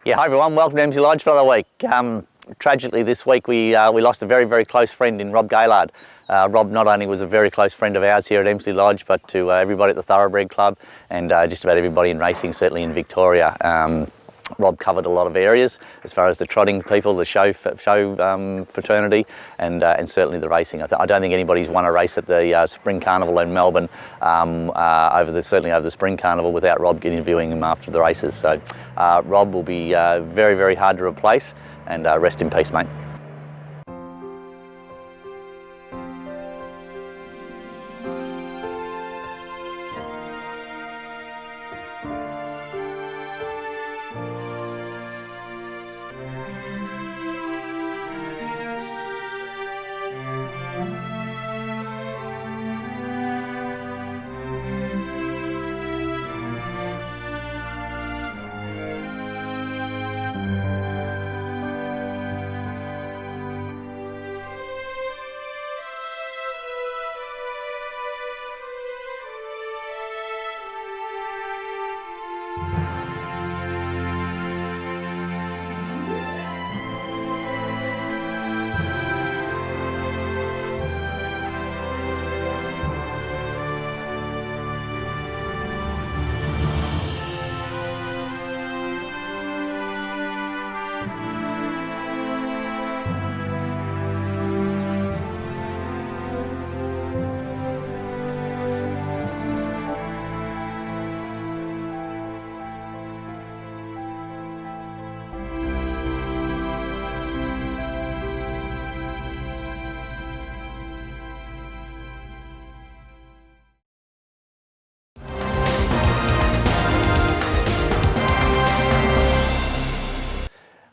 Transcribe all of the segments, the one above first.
Yeah, hi everyone, welcome to Emsley Lodge for another week. Tragically this week we lost a very, very close friend in Rob Gaylard. Rob not only was a very close friend of ours here at Emsley Lodge, but to everybody at the Thoroughbred Club and just about everybody in racing, certainly in Victoria. Rob covered a lot of areas as far as the trotting people, the show fraternity, and certainly the racing. I don't think anybody's won a race at the Spring Carnival in Melbourne certainly over the Spring Carnival without Rob interviewing him after the races. So Rob will be very, very hard to replace, and rest in peace, mate.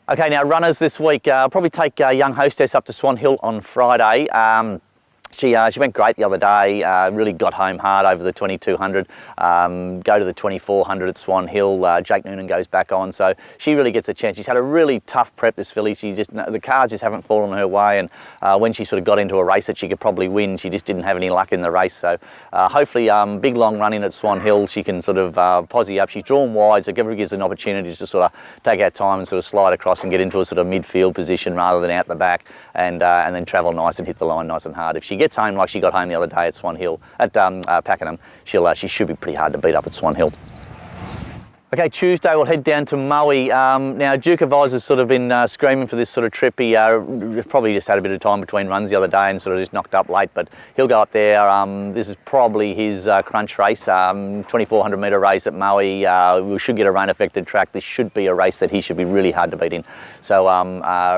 Okay, now runners this week. I'll probably take young hostess up to Swan Hill on Friday. She went great the other day, really got home hard over the 2200, go to the 2400 at Swan Hill. Jake Noonan goes back on, so she really gets a chance. She's had a really tough prep, this filly. The cards just haven't fallen her way, and when she sort of got into a race that she could probably win, she just didn't have any luck in the race. So hopefully big long run in at Swan Hill, she can sort of posse up. She's drawn wide, so gives an opportunity to sort of take our time and sort of slide across and get into a sort of midfield position rather than out the back, and then travel nice and hit the line nice and hard. If she gets home like she got home the other day at Swan Hill, at Pakenham, she should be pretty hard to beat up at Swan Hill. Okay, Tuesday we'll head down to Maui. Now Duke of Oz has sort of been screaming for this sort of trip. He probably just had a bit of time between runs the other day and sort of just knocked up late, but he'll go up there. This is probably his crunch race, 2400 metre race at Maui. We should get a rain affected track. This should be a race that he should be really hard to beat in. So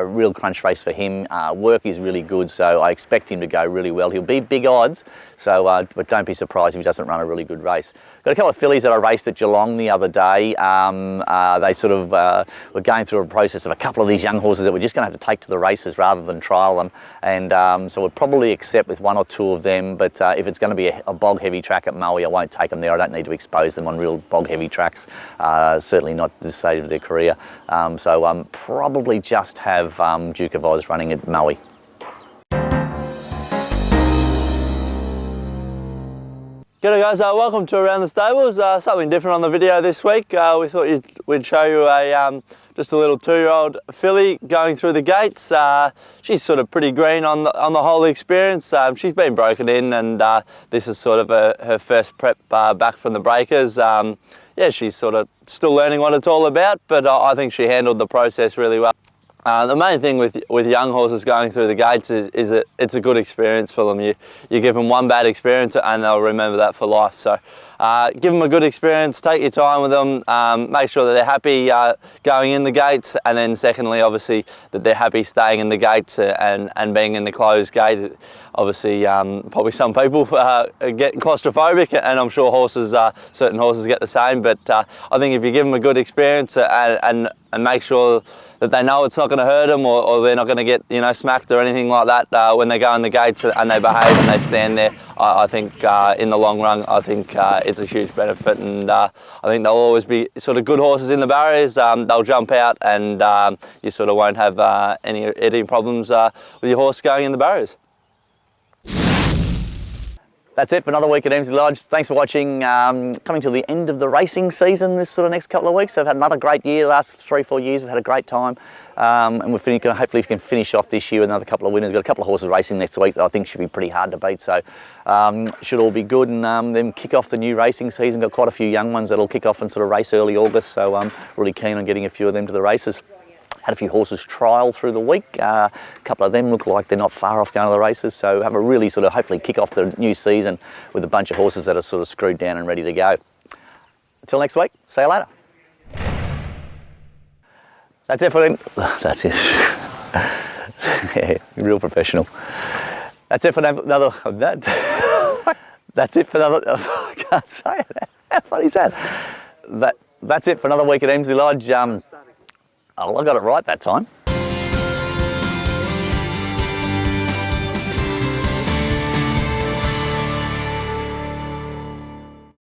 real crunch race for him. Work is really good, so I expect him to go really well. He'll be big odds, so but don't be surprised if he doesn't run a really good race. Got a couple of fillies that I raced at Geelong the other day. They sort of were going through a process of a couple of these young horses that we're just going to have to take to the races rather than trial them, and so we'll probably accept with one or two of them, but if it's going to be a bog heavy track at Maui, I won't take them there. I don't need to expose them on real bog heavy tracks, certainly not at this stage of their career. So probably just have Duke of Oz running at Maui. G'day guys, welcome to Around the Stables. Something different on the video this week. We thought we'd show you just a little 2-year-old filly going through the gates. She's sort of pretty green on the whole experience. She's been broken in, and this is sort of her first prep back from the breakers. Yeah, she's sort of still learning what it's all about, but I think she handled the process really well. The main thing with young horses going through the gates is that it's a good experience for them. You give them one bad experience and they'll remember that for life. So give them a good experience, take your time with them, make sure that they're happy going in the gates, and then secondly, obviously, that they're happy staying in the gates and being in the closed gate. Obviously, probably some people get claustrophobic, and I'm sure certain horses get the same, but I think if you give them a good experience and make sure that they know it's not going to hurt them, or they're not going to get smacked or anything like that when they go in the gates and they behave and they stand there, I think in the long run, I think it's a huge benefit, and I think there'll always be sort of good horses in the barriers. They'll jump out, and you sort of won't have any problems with your horse going in the barriers. That's it for another week at Emsley Lodge. Thanks for watching. Coming to the end of the racing season this sort of next couple of weeks. So we've had another great year. The last 3-4 years we've had a great time. And we're hopefully we can finish off this year with another couple of winners. We've got a couple of horses racing next week that I think should be pretty hard to beat. So should all be good. And then kick off the new racing season. Got quite a few young ones that'll kick off and sort of race early August. So I'm really keen on getting a few of them to the races. Had a few horses trial through the week. A couple of them look like they're not far off going to the races. So have a really sort of hopefully kick off the new season with a bunch of horses that are sort of screwed down and ready to go. Until next week, see you later. That's it for them. That's it. Yeah, real professional. That's it for another. That's it for another. I can't say it. How funny is that? That's it for another week at Emsley Lodge. Oh, I got it right that time.